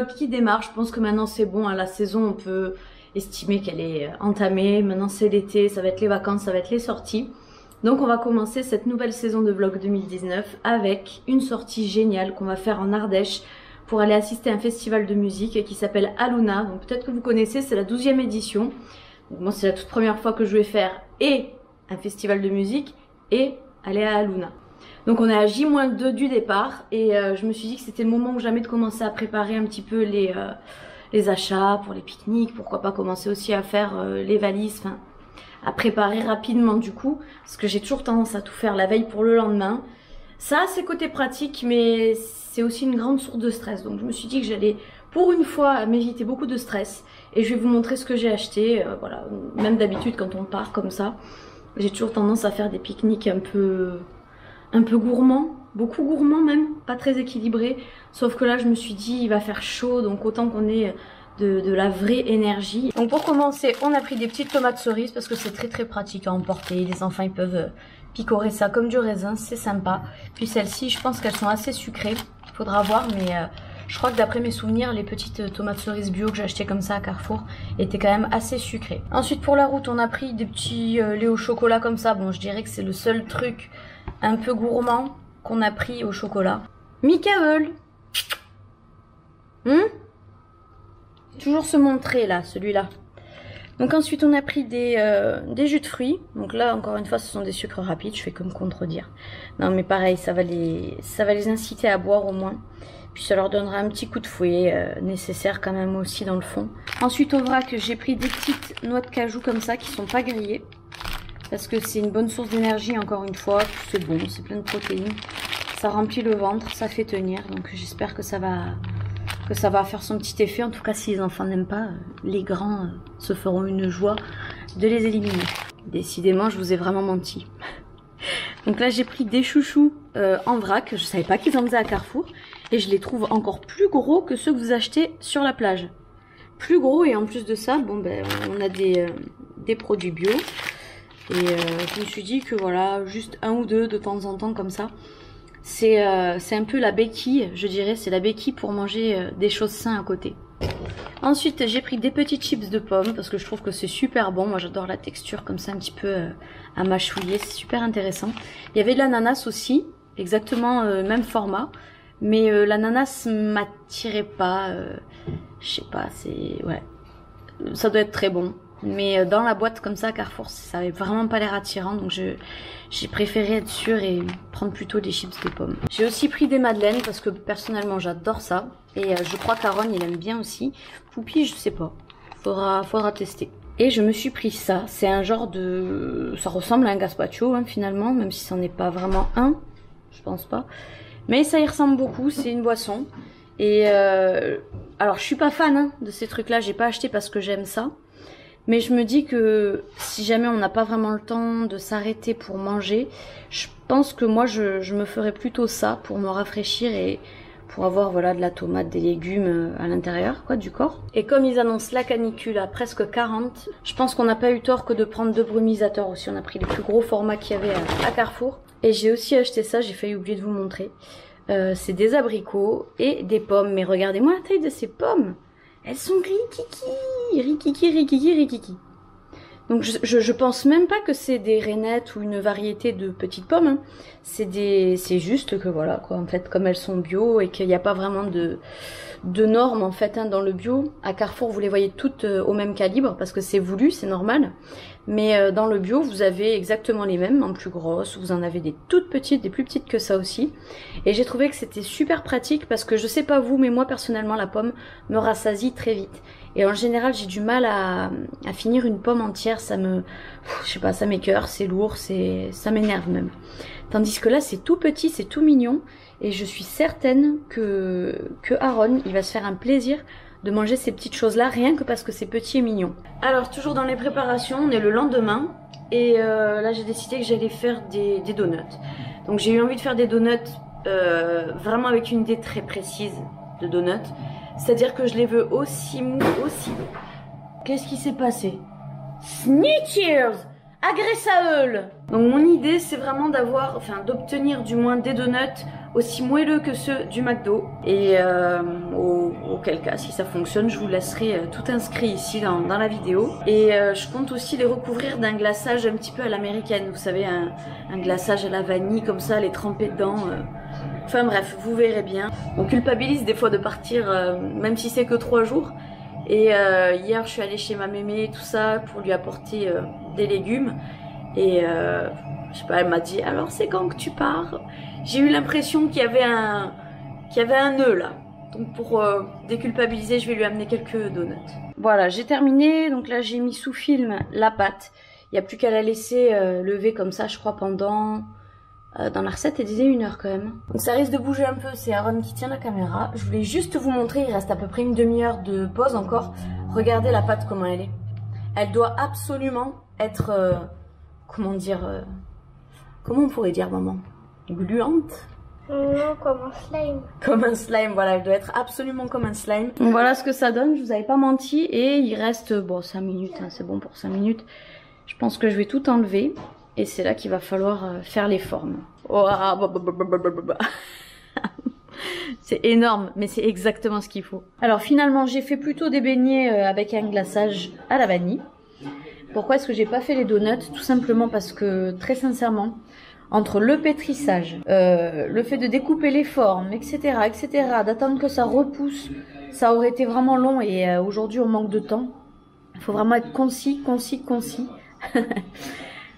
vlog qui démarre. Je pense que maintenant c'est bon, à la saison on peut estimer qu'elle est entamée. Maintenant c'est l'été, ça va être les vacances, ça va être les sorties. Donc on va commencer cette nouvelle saison de vlog 2019 avec une sortie géniale qu'on va faire en Ardèche pour aller assister à un festival de musique qui s'appelle Aluna. Donc peut-être que vous connaissez, c'est la 12e édition. Donc moi c'est la toute première fois que je vais faire et un festival de musique et aller à Aluna. Donc on est à J-2 du départ et je me suis dit que c'était le moment ou jamais de commencer à préparer un petit peu les achats pour les pique-niques. Pourquoi pas commencer aussi à faire les valises, enfin à préparer rapidement du coup, parce que j'ai toujours tendance à tout faire la veille pour le lendemain. Ça a ses côtés pratiques, mais c'est aussi une grande source de stress. Donc je me suis dit que j'allais pour une fois m'éviter beaucoup de stress et je vais vous montrer ce que j'ai acheté. Voilà, même d'habitude quand on part comme ça, j'ai toujours tendance à faire des pique-niques un peu gourmands, beaucoup gourmands même, pas très équilibrés. Sauf que là je me suis dit il va faire chaud, donc autant qu'on ait de la vraie énergie. Donc pour commencer, on a pris des petites tomates cerises parce que c'est très pratique à emporter. Les enfants ils peuvent picorer ça comme du raisin, c'est sympa. Puis celles-ci, je pense qu'elles sont assez sucrées. Il faudra voir, mais je crois que d'après mes souvenirs, les petites tomates cerises bio que j'ai achetées comme ça à Carrefour étaient quand même assez sucrées. Ensuite pour la route, on a pris des petits laits au chocolat comme ça. Bon, je dirais que c'est le seul truc un peu gourmand qu'on a pris au chocolat. Michael, toujours se montrer là, celui-là. Donc ensuite on a pris des jus de fruits. Donc là encore une fois ce sont des sucres rapides, je fais que me contredire. Non mais pareil, ça va les inciter à boire au moins. Puis ça leur donnera un petit coup de fouet nécessaire quand même aussi dans le fond. Ensuite au vrac j'ai pris des petites noix de cajou comme ça qui sont pas grillées. Parce que c'est une bonne source d'énergie encore une fois. C'est bon, c'est plein de protéines. Ça remplit le ventre, ça fait tenir. Donc j'espère que ça va faire son petit effet. En tout cas, si les enfants n'aiment pas, les grands se feront une joie de les éliminer. Décidément, je vous ai vraiment menti. Donc là, j'ai pris des chouchous en vrac. Je savais pas qu'ils en faisaient à Carrefour. Et je les trouve encore plus gros que ceux que vous achetez sur la plage. Plus gros, et en plus de ça, bon ben, on a des produits bio. Et je me suis dit que voilà, juste un ou deux de temps en temps comme ça. C'est un peu la béquille, je dirais, c'est la béquille pour manger des choses saines à côté. Ensuite, j'ai pris des petites chips de pommes parce que je trouve que c'est super bon. Moi, j'adore la texture comme ça, un petit peu à mâchouiller, c'est super intéressant. Il y avait de l'ananas aussi, exactement même format. Mais l'ananas m'attirait pas, je sais pas, c'est... ouais, ça doit être très bon. Mais dans la boîte comme ça à Carrefour, ça avait vraiment pas l'air attirant, donc j'ai préféré être sûre et prendre plutôt des chips de pommes. J'ai aussi pris des madeleines parce que personnellement j'adore ça. Et je crois qu'Aaron il aime bien aussi. Poupie je sais pas, faudra tester. Et je me suis pris ça, c'est un genre de... ça ressemble à un gazpacho hein, finalement, même si c'en est pas vraiment un, je pense pas. Mais ça y ressemble beaucoup, c'est une boisson. Et alors je suis pas fan hein, de ces trucs là, j'ai pas acheté parce que j'aime ça. Mais je me dis que si jamais on n'a pas vraiment le temps de s'arrêter pour manger, je pense que moi je me ferais plutôt ça pour me rafraîchir et pour avoir voilà de la tomate, des légumes à l'intérieur quoi du corps. Et comme ils annoncent la canicule à presque 40, je pense qu'on n'a pas eu tort que de prendre 2 brumisateurs aussi. On a pris les plus gros formats qu'il y avait à Carrefour. Et j'ai aussi acheté ça, j'ai failli oublier de vous montrer. C'est des abricots et des pommes. Mais regardez-moi la taille de ces pommes. Elles sont rikiki. Donc je pense même pas que c'est des rainettes ou une variété de petites pommes. Hein. C'est juste que voilà quoi. En fait, comme elles sont bio et qu'il n'y a pas vraiment de normes en fait hein, dans le bio. À Carrefour, vous les voyez toutes au même calibre parce que c'est voulu, c'est normal. Mais dans le bio, vous avez exactement les mêmes, en plus grosses. Vous en avez des toutes petites, des plus petites que ça aussi. Et j'ai trouvé que c'était super pratique parce que je sais pas vous, mais moi personnellement, la pomme me rassasie très vite. Et en général, j'ai du mal à finir une pomme entière. Ça me... je sais pas, ça m'écœure, c'est lourd, ça m'énerve même. Tandis que là, c'est tout petit, c'est tout mignon. Et je suis certaine que Aaron, il va se faire un plaisir de manger ces petites choses-là, rien que parce que c'est petit et mignon. Alors, toujours dans les préparations, on est le lendemain. Et là, j'ai décidé que j'allais faire des donuts. Donc, j'ai eu envie de faire des donuts vraiment avec une idée très précise de donuts. C'est-à-dire que je les veux aussi mous, aussi... Qu'est-ce qui s'est passé? Snitchers! Agressaeul. Donc mon idée c'est vraiment d'avoir, enfin d'obtenir du moins des donuts aussi moelleux que ceux du McDo. Et auquel cas si ça fonctionne je vous laisserai tout inscrit ici dans la vidéo. Et je compte aussi les recouvrir d'un glaçage un petit peu à l'américaine. Vous savez un glaçage à la vanille comme ça, les tremper dedans. Enfin bref, vous verrez bien. On culpabilise des fois de partir même si c'est que 3 jours. Et hier je suis allée chez ma mémé et tout ça pour lui apporter des légumes. Et je sais pas, elle m'a dit alors c'est quand que tu pars? J'ai eu l'impression qu'il y avait un nœud là. Donc pour déculpabiliser je vais lui amener quelques donuts. Voilà, j'ai terminé. Donc là j'ai mis sous film la pâte. Il n'y a plus qu'à la laisser lever comme ça je crois pendant... dans la recette, elle disait 1 heure quand même. Donc ça risque de bouger un peu, c'est Aaron qui tient la caméra. Je voulais juste vous montrer, il reste à peu près une demi-heure de pause encore. Regardez la pâte comment elle est. Elle doit absolument être, comment dire, comment on pourrait dire maman? Gluante? Non, comme un slime. Comme un slime, voilà, elle doit être absolument comme un slime. Donc voilà ce que ça donne, je vous avais pas menti. Et il reste, bon 5 minutes, hein, c'est bon pour 5 minutes. Je pense que je vais tout enlever. Et c'est là qu'il va falloir faire les formes. Oh, c'est énorme, mais c'est exactement ce qu'il faut. Alors finalement, j'ai fait plutôt des beignets avec un glaçage à la vanille. Pourquoi est-ce que j'ai pas fait les donuts? Tout simplement parce que, très sincèrement, entre le pétrissage, le fait de découper les formes, etc., d'attendre que ça repousse, ça aurait été vraiment long et aujourd'hui on manque de temps. Il faut vraiment être concis.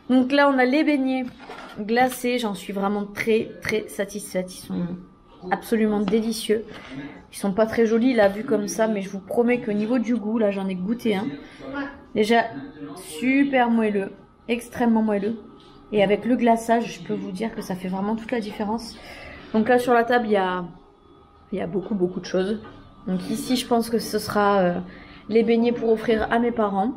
Donc là, on a les beignets glacés. J'en suis vraiment très satisfaite. Ils sont absolument délicieux. Ils sont pas très jolis là, vus comme ça. Mais je vous promets qu'au niveau du goût, là, j'en ai goûté un. Déjà, super moelleux. Extrêmement moelleux. Et avec le glaçage, je peux vous dire que ça fait vraiment toute la différence. Donc là, sur la table, il y a beaucoup de choses. Donc ici, je pense que ce sera les beignets pour offrir à mes parents.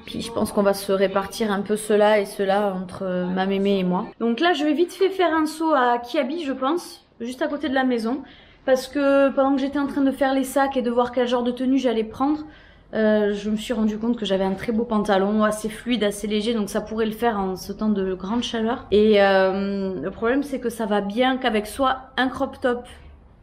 Puis je pense qu'on va se répartir un peu cela et cela entre ma mémé et moi. Donc là je vais vite fait faire un saut à Kiabi je pense, juste à côté de la maison. Parce que pendant que j'étais en train de faire les sacs et de voir quel genre de tenue j'allais prendre, je me suis rendu compte que j'avais un très beau pantalon, assez fluide, assez léger. Donc ça pourrait le faire en ce temps de grande chaleur. Et le problème c'est que ça va bien qu'avec soit un crop top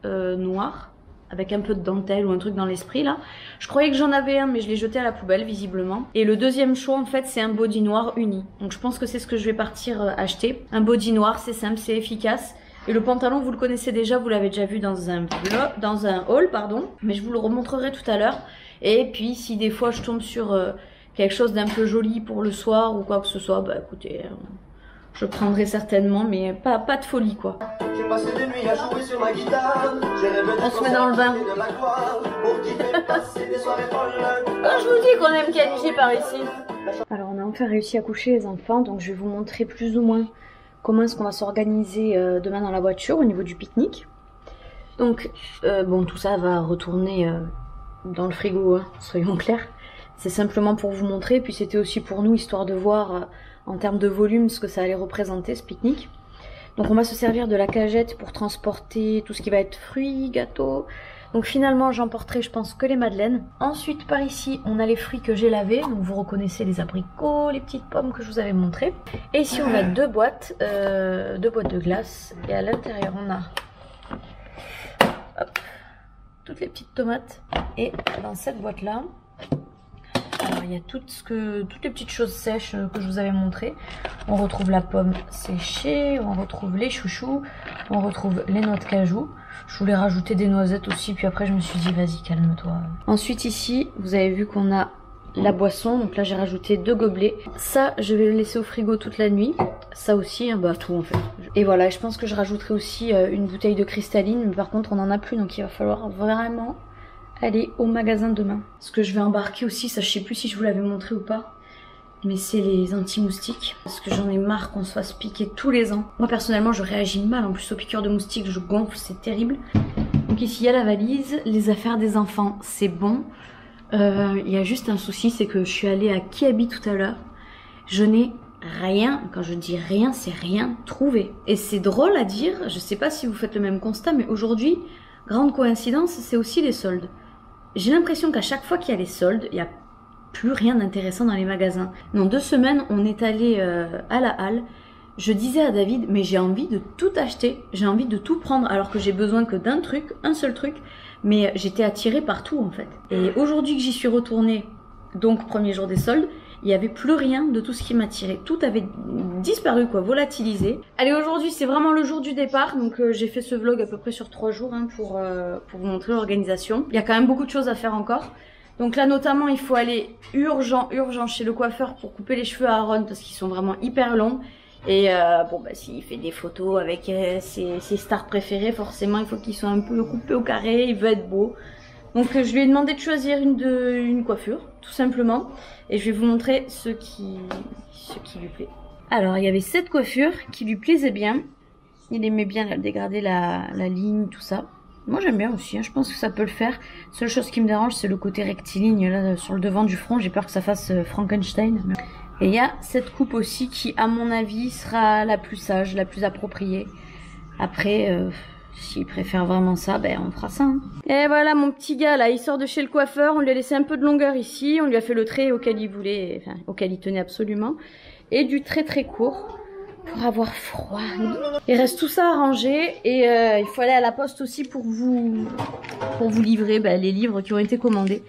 noir, avec un peu de dentelle ou un truc dans l'esprit là. Je croyais que j'en avais un mais je l'ai jeté à la poubelle visiblement. Et le deuxième choix en fait c'est un body noir uni. Donc je pense que c'est ce que je vais partir acheter. Un body noir, c'est simple, c'est efficace. Et le pantalon vous le connaissez déjà, vous l'avez déjà vu dans un haul pardon. Mais je vous le remontrerai tout à l'heure. Et puis si des fois je tombe sur quelque chose d'un peu joli pour le soir ou quoi que ce soit, bah écoutez... je prendrai certainement, mais pas de folie quoi. On se met dans le bain. Je vous dis qu'on aime qualifier par ici. Alors on a enfin réussi à coucher les enfants, donc je vais vous montrer plus ou moins comment est-ce qu'on va s'organiser demain dans la voiture au niveau du pique-nique. Donc bon, tout ça va retourner dans le frigo, hein, soyons clairs. C'est simplement pour vous montrer, puis c'était aussi pour nous, histoire de voir en termes de volume ce que ça allait représenter ce pique-nique. Donc on va se servir de la cagette pour transporter tout ce qui va être fruits, gâteaux. Donc finalement j'emporterai je pense que les madeleines. Ensuite par ici on a les fruits que j'ai lavés. Donc vous reconnaissez les abricots, les petites pommes que je vous avais montrées. Et ici on a deux boîtes de glace. Et à l'intérieur on a hop, toutes les petites tomates. Et dans cette boîte là, alors il y a toutes les petites choses sèches que je vous avais montrées. On retrouve la pomme séchée, on retrouve les chouchous, on retrouve les noix de cajou. Je voulais rajouter des noisettes aussi, puis après je me suis dit vas-y calme-toi. Ensuite ici, vous avez vu qu'on a la boisson, donc là j'ai rajouté 2 gobelets. Ça je vais le laisser au frigo toute la nuit. Ça aussi, bah tout en fait. Et voilà, je pense que je rajouterai aussi une bouteille de cristalline, mais par contre on n'en a plus, donc il va falloir vraiment aller au magasin demain. Ce que je vais embarquer aussi, ça je sais plus si je vous l'avais montré ou pas, mais c'est les anti-moustiques. Parce que j'en ai marre qu'on se fasse piquer tous les ans. Moi personnellement je réagis mal, en plus aux piqûres de moustiques je gonfle, c'est terrible. Donc ici il y a la valise, les affaires des enfants c'est bon. Il y a juste un souci, c'est que je suis allée à Kiabi tout à l'heure. Je n'ai rien, quand je dis rien, c'est rien trouvé. Et c'est drôle à dire, je sais pas si vous faites le même constat, mais aujourd'hui, grande coïncidence, c'est aussi les soldes. J'ai l'impression qu'à chaque fois qu'il y a les soldes, il y a plus rien d'intéressant dans les magasins. Dans 2 semaines, on est allé à la halle. Je disais à David, mais j'ai envie de tout acheter, j'ai envie de tout prendre, alors que j'ai besoin que d'un truc, un seul truc, mais j'étais attirée partout en fait. Et aujourd'hui que j'y suis retournée, donc premier jour des soldes, il n'y avait plus rien de tout ce qui m'attirait. Tout avait disparu, quoi, volatilisé. Allez, aujourd'hui, c'est vraiment le jour du départ. Donc, j'ai fait ce vlog à peu près sur 3 jours hein, pour vous montrer l'organisation. Il y a quand même beaucoup de choses à faire encore. Donc là, notamment, il faut aller urgent chez le coiffeur pour couper les cheveux à Aaron parce qu'ils sont vraiment hyper longs. Et bon, bah, s'il fait des photos avec ses stars préférées, forcément, il faut qu'ils soient un peu coupés au carré. Il veut être beau. Donc je lui ai demandé de choisir une coiffure, tout simplement. Et je vais vous montrer ce qui lui plaît. Alors il y avait cette coiffure qui lui plaisait bien. Il aimait bien dégrader la ligne, tout ça. Moi j'aime bien aussi, hein. Je pense que ça peut le faire. Seule chose qui me dérange c'est le côté rectiligne là sur le devant du front. J'ai peur que ça fasse Frankenstein. Et il y a cette coupe aussi qui à mon avis sera la plus sage, la plus appropriée. Après... s'il préfère vraiment ça, ben on fera ça. Hein. Et voilà mon petit gars là, il sort de chez le coiffeur, on lui a laissé un peu de longueur ici, on lui a fait le trait auquel il voulait, enfin auquel il tenait absolument, et du très court pour avoir froid. Il reste tout ça à ranger et il faut aller à la poste aussi pour vous livrer les livres qui ont été commandés.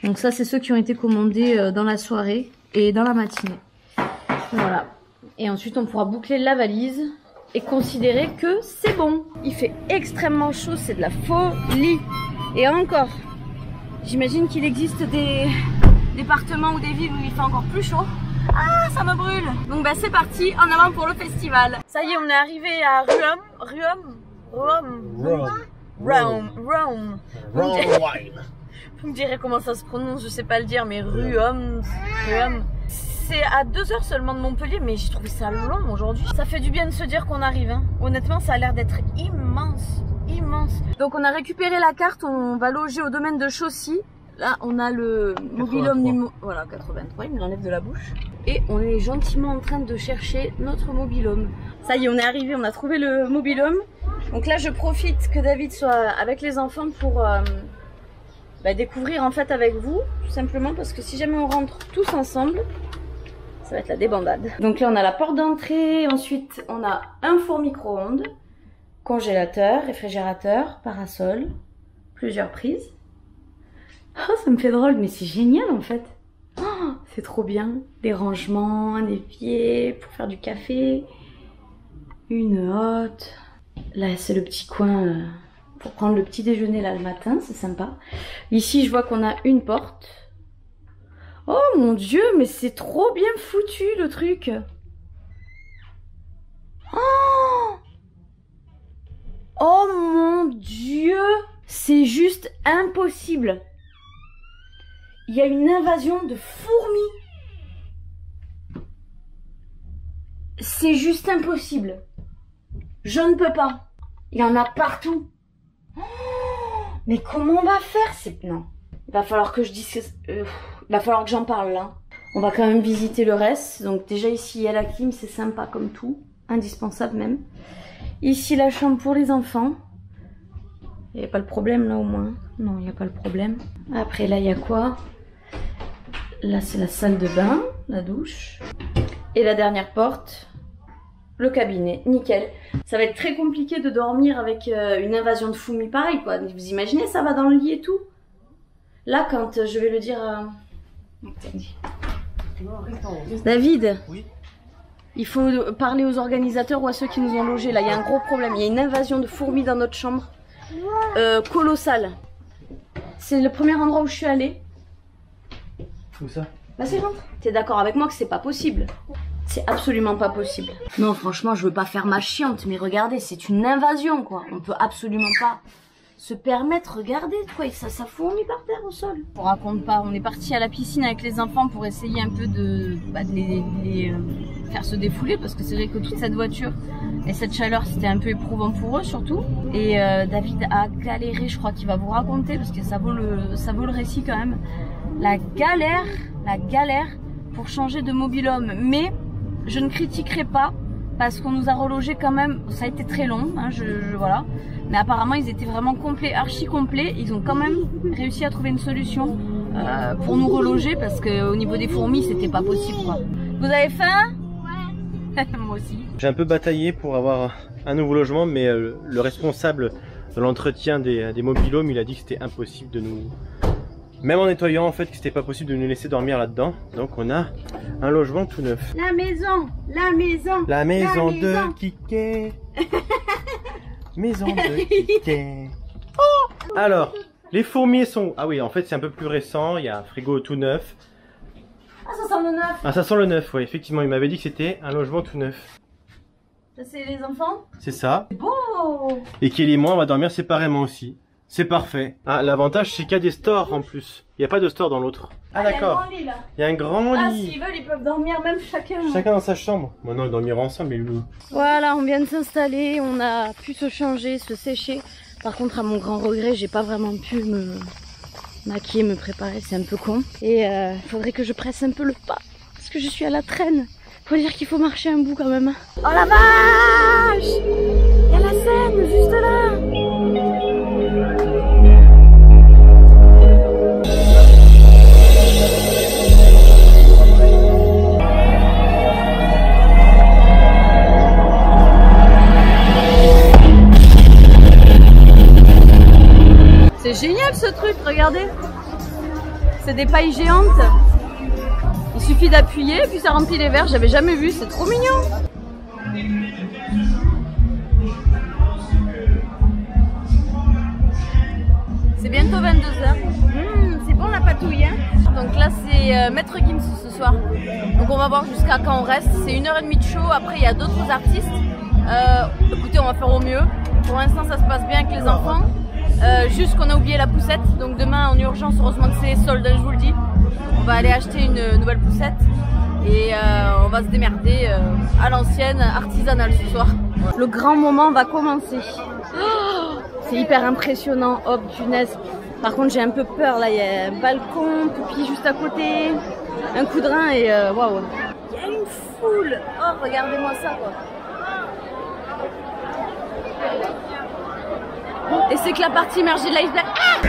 Donc ça c'est ceux qui ont été commandés dans la soirée et dans la matinée. Voilà. Et ensuite on pourra boucler la valise. Et considérer que c'est bon. Il fait extrêmement chaud, c'est de la folie. Et encore, j'imagine qu'il existe des départements ou des villes où il fait encore plus chaud. Ah, ça me brûle. Donc bah c'est parti, en avant pour le festival. Ça y est, on est arrivé à Rome. Vous me direz comment ça se prononce, je sais pas le dire, mais Rome. C'est à 2 heures seulement de Montpellier, mais j'ai trouvé ça long aujourd'hui. Ça fait du bien de se dire qu'on arrive. Hein. Honnêtement, ça a l'air d'être immense. Donc on a récupéré la carte, on va loger au domaine de Chaussy. Là, on a le mobil-home numéro... Voilà, 83, il me l'enlève de la bouche. Et on est gentiment en train de chercher notre mobil-home. Ça y est, on est arrivé, on a trouvé le mobil-home. Donc là, je profite que David soit avec les enfants pour... découvrir en fait avec vous, tout simplement, parce que si jamais on rentre tous ensemble... ça va être la débandade. Donc là, on a la porte d'entrée. Ensuite, on a un four micro-ondes, congélateur, réfrigérateur, parasol, plusieurs prises. Oh, ça me fait drôle, mais c'est génial en fait. Oh, c'est trop bien. Des rangements, un évier pour faire du café, une hotte. Là, c'est le petit coin pour prendre le petit déjeuner là le matin, c'est sympa. Ici, je vois qu'on a une porte. Oh mon dieu, mais c'est trop bien foutu le truc. Oh mon dieu, c'est juste impossible. Il y a une invasion de fourmis. C'est juste impossible. Je ne peux pas. Il y en a partout. Mais comment on va faire? Non. Il va falloir que je dise que... il va falloir que j'en parle là. On va quand même visiter le reste. Donc déjà ici il y a la clim, c'est sympa comme tout. Indispensable même. Ici la chambre pour les enfants. Il n'y a pas le problème là au moins. Non, il n'y a pas le problème. Après là il y a quoi? Là c'est la salle de bain, la douche. Et la dernière porte, le cabinet, nickel. Ça va être très compliqué de dormir avec une invasion de fourmis pareil quoi. Vous imaginez, ça va dans le lit et tout. Là quand je vais le dire à... David, oui. Il faut parler aux organisateurs ou à ceux qui nous ont logés. Là, il y a un gros problème. Il y a une invasion de fourmis dans notre chambre. Colossale. C'est le premier endroit où je suis allée. Où ça? Vas-y, rentre. T'es d'accord avec moi que c'est pas possible? C'est absolument pas possible. Non, franchement, je veux pas faire ma chiante, mais regardez, c'est une invasion, quoi. On peut absolument pas se permettre, regardez, quoi, ça fourmille par terre au sol. On raconte pas, on est parti à la piscine avec les enfants pour essayer un peu de les faire se défouler, parce que c'est vrai que toute cette voiture et cette chaleur, c'était un peu éprouvant pour eux surtout. Et David a galéré, je crois qu'il va vous raconter, parce que ça vaut le récit quand même. La galère pour changer de mobil-home. Mais je ne critiquerai pas, parce qu'on nous a relogés quand même, ça a été très long, hein, voilà. Mais apparemment ils étaient vraiment complets, archi complets. Ils ont quand même réussi à trouver une solution pour nous reloger parce qu'au niveau des fourmis c'était pas possible quoi. Vous avez faim? Ouais. Moi aussi. J'ai un peu bataillé pour avoir un nouveau logement, mais le responsable de l'entretien des mobilhomes, il a dit que c'était impossible de nous... Même en nettoyant en fait, que c'était pas possible de nous laisser dormir là-dedans. Donc on a un logement tout neuf. La maison, la maison, la maison de Kiké. Maison de Kiké. Oh, alors, les fourmis sont... Ah oui, en fait c'est un peu plus récent, il y a un frigo tout neuf. Ah, ça sent le neuf. Ah, ça sent le neuf, oui, effectivement, il m'avait dit que c'était un logement tout neuf. Ça c'est les enfants? C'est ça. C'est beau. Et Kelly et moi on va dormir séparément aussi. C'est parfait. Ah, l'avantage c'est qu'il y a des stores en plus. Il n'y a pas de store dans l'autre. Ah d'accord. Il y a un grand lit. Ah, s'ils veulent, ils peuvent dormir même chacun. Chacun dans sa chambre. Maintenant ils dormiront ensemble, les loulous. Voilà, on vient de s'installer, on a pu se changer, se sécher. Par contre, à mon grand regret, j'ai pas vraiment pu me maquiller, me préparer, c'est un peu con. Et il faudrait que je presse un peu le pas, parce que je suis à la traîne. Faut dire qu'il faut marcher un bout quand même. Oh la vache! Il y a la Seine, juste là! C'est génial ce truc, regardez! C'est des pailles géantes. Il suffit d'appuyer et puis ça remplit les verres. J'avais jamais vu, c'est trop mignon. C'est bientôt 22h. C'est bon la patouille, hein. Donc là c'est Maître Gims ce soir. Donc on va voir jusqu'à quand on reste. C'est 1h30 de show. Après il y a d'autres artistes. Écoutez, on va faire au mieux. Pour l'instant ça se passe bien avec les enfants. Juste qu'on a oublié la poussette. Donc demain en urgence, heureusement que c'est solde, je vous le dis. On va aller acheter une nouvelle poussette et on va se démerder à l'ancienne, artisanale ce soir. Le grand moment va commencer. Oh, c'est hyper impressionnant. Oh punaise. Par contre j'ai un peu peur là, il y a un balcon, Poupie juste à côté, un coup de rein et waouh. Il y a une foule. Oh regardez-moi ça quoi. Et c'est que la partie émergée de l'iceberg. Ah!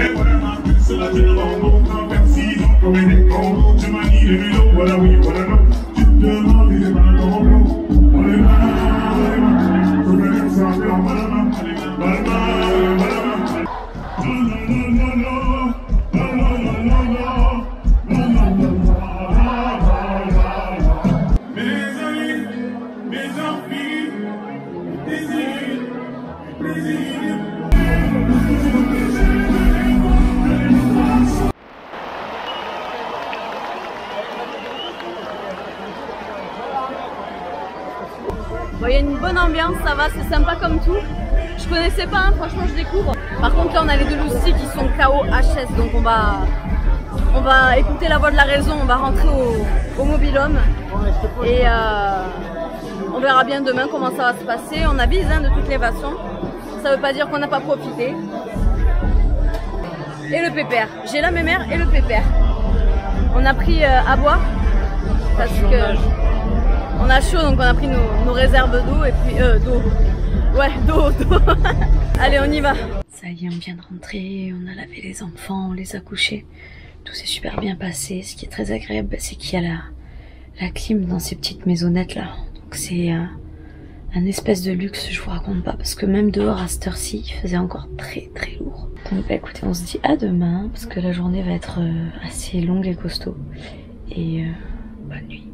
Bon, il y a une bonne ambiance, ça va, c'est sympa comme tout. Je connaissais pas, hein, franchement je découvre. Par contre là on a les deux Lucie qui sont KO HS, donc on va écouter la voix de la raison, on va rentrer au mobil-home. Et on verra bien demain comment ça va se passer. On avise hein, de toutes les façons. Ça veut pas dire qu'on n'a pas profité. Et le pépère, j'ai la mémère et le pépère. On a pris à boire parce que on a chaud, donc on a pris nos réserves d'eau et puis d'eau. Ouais, d'eau. Allez, on y va. Ça y est, on vient de rentrer, on a lavé les enfants, on les a couchés. Tout s'est super bien passé. Ce qui est très agréable, c'est qu'il y a la clim dans ces petites maisonnettes là. Donc c'est un espèce de luxe, je vous raconte pas, parce que même dehors à cette heure-ci, il faisait encore très très lourd. Donc bah écoutez, on se dit à demain, parce que la journée va être assez longue et costaud. Et bonne nuit.